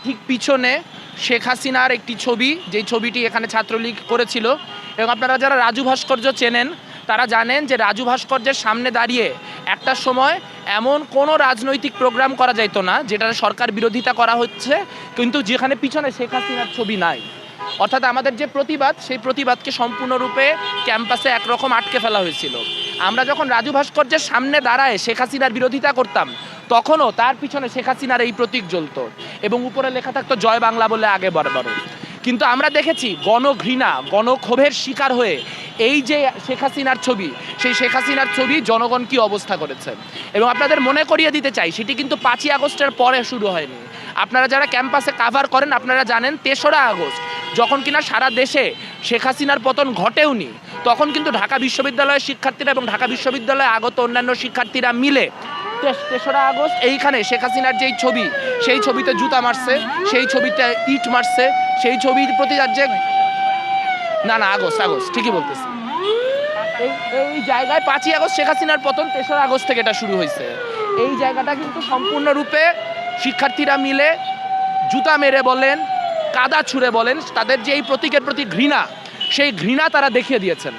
ঠিক পিছনে শেখ হাসিনার একটি ছবি, যেই ছবিটি এখানে ছাত্রলীগ করেছিল। এবং আপনারা যারা রাজু ভাস্কর্য চেনেন তারা জানেন যে রাজু ভাস্কর্যের সামনে দাঁড়িয়ে একটা সময় এমন কোনো রাজনৈতিক প্রোগ্রাম করা যেত না যেটার সরকার বিরোধিতা করা হচ্ছে, কিন্তু যেখানে পিছনে শেখ হাসিনার ছবি নাই। অর্থাৎ আমাদের যে প্রতিবাদ, সেই প্রতিবাদকে সম্পূর্ণরূপে ক্যাম্পাসে একরকম আটকে ফেলা হয়েছিল। আমরা যখন রাজু ভাস্কর্যের সামনে দাঁড়ায় শেখ হাসিনার বিরোধিতা করতাম, তখনও তার পিছনে শেখ হাসিনার এই প্রতীক জ্বলত এবং উপরে লেখা থাকতো জয় বাংলা বলে আগে বরাবর। কিন্তু আমরা দেখেছি গণঘৃণা, গণক্ষোভের শিকার হয়ে এই যে শেখ হাসিনার ছবি, সেই শেখ হাসিনার ছবি জনগণ কী অবস্থা করেছে। এবং আপনাদের মনে করিয়ে দিতে চাই, সেটি কিন্তু 5ই আগস্টের পরে শুরু হয়নি। আপনারা যারা ক্যাম্পাসে কাভার করেন আপনারা জানেন 3রা আগস্ট যখন কিনা সারা দেশে শেখ হাসিনার পতন ঘটেওনি, তখন কিন্তু ঢাকা বিশ্ববিদ্যালয়ের শিক্ষার্থীরা এবং ঢাকা বিশ্ববিদ্যালয়ে আগত অন্যান্য শিক্ষার্থীরা মিলে 3রা আগস্ট এইখানে শেখ হাসিনার যেই ছবি, সেই ছবিতে জুতা মারছে, সেই ছবিতে ইট মারছে, সেই ছবির প্রতি যে না আগস্ট ঠিকই বলতেছি, এই জায়গায় 5ই আগস্ট শেখ হাসিনার পতন, 3রা আগস্ট থেকে এটা শুরু হয়েছে। এই জায়গাটা কিন্তু সম্পূর্ণরূপে শিক্ষার্থীরা মিলে জুতা মেরে বলেন, কাদা ছুঁড়ে বলেন, তাদের যে এই প্রতীকের প্রতি ঘৃণা, সেই ঘৃণা তারা দেখিয়ে দিয়েছেন।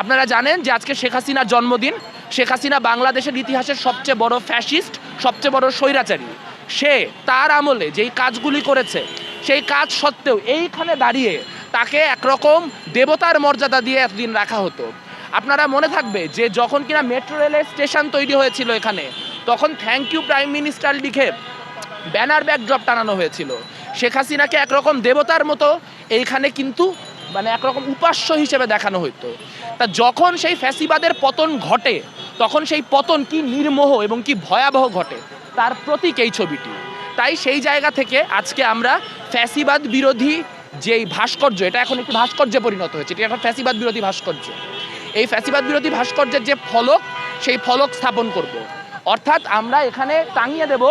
আপনারা জানেন যে আজকে শেখ হাসিনার জন্মদিন। শেখ হাসিনা বাংলাদেশের ইতিহাসের সবচেয়ে বড় ফ্যাসিস্ট, সবচেয়ে বড় স্বৈরাচারী। সে তার আমলে যেই কাজগুলি করেছে, সেই কাজ সত্ত্বেও এইখানে দাঁড়িয়ে তাকে একরকম দেবতার মর্যাদা দিয়ে এতদিন রাখা হতো। আপনারা মনে থাকবে যে যখন কিনা মেট্রো রেলের স্টেশন তৈরি হয়েছিল এখানে, তখন থ্যাংক ইউ প্রাইম মিনিস্টার লিখে ব্যানার ব্যাকড্রপ টানানো হয়েছিল। শেখ হাসিনাকে একরকম দেবতার মতো এইখানে কিন্তু একরকম উপাস্য হিসেবে দেখানো হতো। তা যখন সেই ফ্যাসিবাদের পতন ঘটে, তখন সেই পতন কি নির্মোহ এবং কি ভয়াবহ ঘটে, তার প্রতীক এই ছবিটি। তাই সেই জায়গা থেকে আজকে আমরা ফ্যাসিবাদ বিরোধী যেই ভাস্কর্য, এটা এখন একটি ভাস্কর্যে পরিণত হয়েছে, এটি এখন ফ্যাসিবাদ বিরোধী ভাস্কর্য। এই ফ্যাসিবাদ বিরোধী ভাস্কর্যের যে ফলক, সেই ফলক স্থাপন করব। অর্থাৎ আমরা এখানে টাঙিয়ে দেব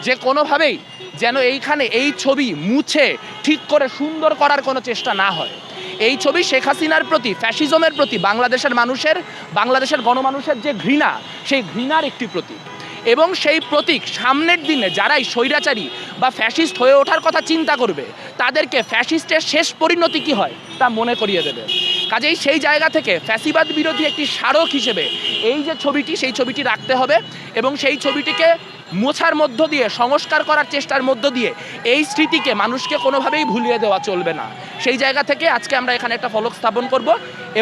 যে কোনোভাবেই যেন এইখানে এই ছবি মুছে ঠিক করে সুন্দর করার কোনো চেষ্টা না হয়। এই ছবি শেখ হাসিনার প্রতি, ফ্যাসিজমের প্রতি বাংলাদেশের গণমানুষের যে ঘৃণা, সেই ঘৃণার একটি প্রতীক। এবং সেই প্রতীক সামনের দিনে যারাই স্বৈরাচারী বা ফ্যাসিস্ট হয়ে ওঠার কথা চিন্তা করবে, তাদেরকে ফ্যাসিস্টের শেষ পরিণতি কী হয় তা মনে করিয়ে দেবে। কাজেই সেই জায়গা থেকে ফ্যাসিবাদ বিরোধী একটি স্মারক হিসেবে এই যে ছবিটি, সেই ছবিটি রাখতে হবে এবং সেই ছবিটিকে মোছার মধ্য দিয়ে, সংস্কার করার চেষ্টার মধ্য দিয়ে এই স্মৃতিকে মানুষকে কোনোভাবেই ভুলিয়ে দেওয়া চলবে না। সেই জায়গা থেকে আজকে আমরা এখানে একটা ফলক স্থাপন করব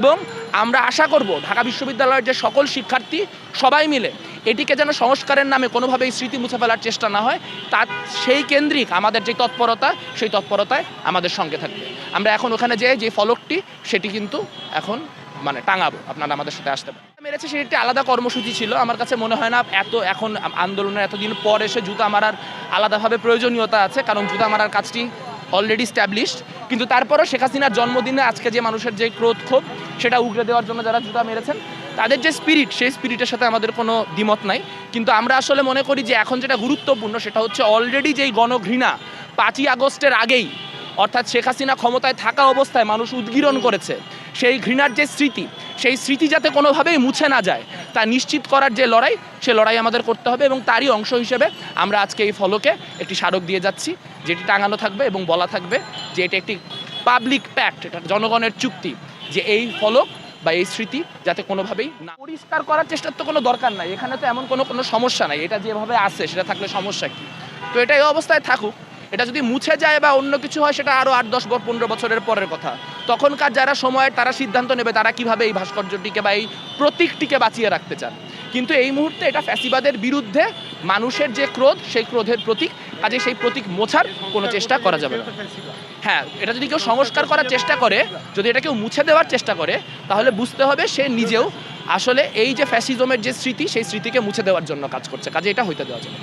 এবং আমরা আশা করব ঢাকা বিশ্ববিদ্যালয়ের যে সকল শিক্ষার্থী সবাই মিলে এটিকে যেন সংস্কারের নামে কোনোভাবেই স্মৃতি মুছে ফেলার চেষ্টা না হয়, তার সেই কেন্দ্রিক আমাদের যে তৎপরতা, সেই তৎপরতায় আমাদের সঙ্গে থাকবে। আমরা এখন ওখানে যে ফলকটি, সেটি কিন্তু এখন টাঙাবো, আপনারা আমাদের সাথে আসতে পারেন। মেরেছে সেটি একটি আলাদা কর্মসূচি ছিল। আমার কাছে মনে হয় না এখন আন্দোলনের এতদিন পর এসে জুতা মারার আলাদাভাবে প্রয়োজনীয়তা আছে, কারণ জুতা মারার কাজটি অলরেডি স্ট্যাবলিশড। কিন্তু তারপরও শেখ হাসিনার জন্মদিনে আজকে যে মানুষের যে ক্রোধ ক্ষোভ, সেটা উগড়ে দেওয়ার জন্য যারা জুতা মেরেছেন, তাদের যে স্পিরিট, সেই স্পিরিটের সাথে আমাদের কোনো দ্বিমত নাই। কিন্তু আমরা আসলে মনে করি যে এখন যেটা গুরুত্বপূর্ণ, সেটা হচ্ছে অলরেডি যেই গণঘৃণা 5ই আগস্টের আগেই, অর্থাৎ শেখ হাসিনা ক্ষমতায় থাকা অবস্থায় মানুষ উদ্গীরণ করেছে, সেই ঘৃণার যে স্মৃতি, সেই স্মৃতি যাতে কোনোভাবেই মুছে না যায় তা নিশ্চিত করার যে লড়াই, সে লড়াই আমাদের করতে হবে। এবং তারই অংশ হিসেবে আমরা আজকে এই ফলকে একটি স্মারক দিয়ে যাচ্ছি, যেটি টাঙানো থাকবে এবং বলা থাকবে যে এটা একটি পাবলিক প্যাক্ট, এটা জনগণের চুক্তি, যে এই ফলক বা এই স্মৃতি যাতে কোনোভাবেই না। পরিষ্কার করার চেষ্টার তো কোনো দরকার নাই, এখানে তো এমন কোনো সমস্যা নাই। এটা যেভাবে আছে সেটা থাকলে সমস্যা কী? তো এটা এই অবস্থায় থাকুক। এটা যদি মুছে যায় বা অন্য কিছু হয়, সেটা আরও 8-10-15 বছরের পরের কথা। তখনকার যারা সময়ের, তারা সিদ্ধান্ত নেবে তারা কীভাবে এই ভাস্কর্যটিকে বা এই প্রতীকটিকে বাঁচিয়ে রাখতে চান। কিন্তু এই মুহূর্তে এটা ফ্যাসিবাদের বিরুদ্ধে মানুষের যে ক্রোধ, সেই ক্রোধের প্রতীক। কাজে সেই প্রতীক মোছার কোনো চেষ্টা করা যাবে না। হ্যাঁ, এটা যদি কেউ সংস্কার করার চেষ্টা করে, যদি এটা কেউ মুছে দেওয়ার চেষ্টা করে, তাহলে বুঝতে হবে সে নিজেও আসলে এই যে ফ্যাসিজমের যে স্মৃতি, সেই স্মৃতিকে মুছে দেওয়ার জন্য কাজ করছে। কাজে এটা হইতে দেওয়া যাবে।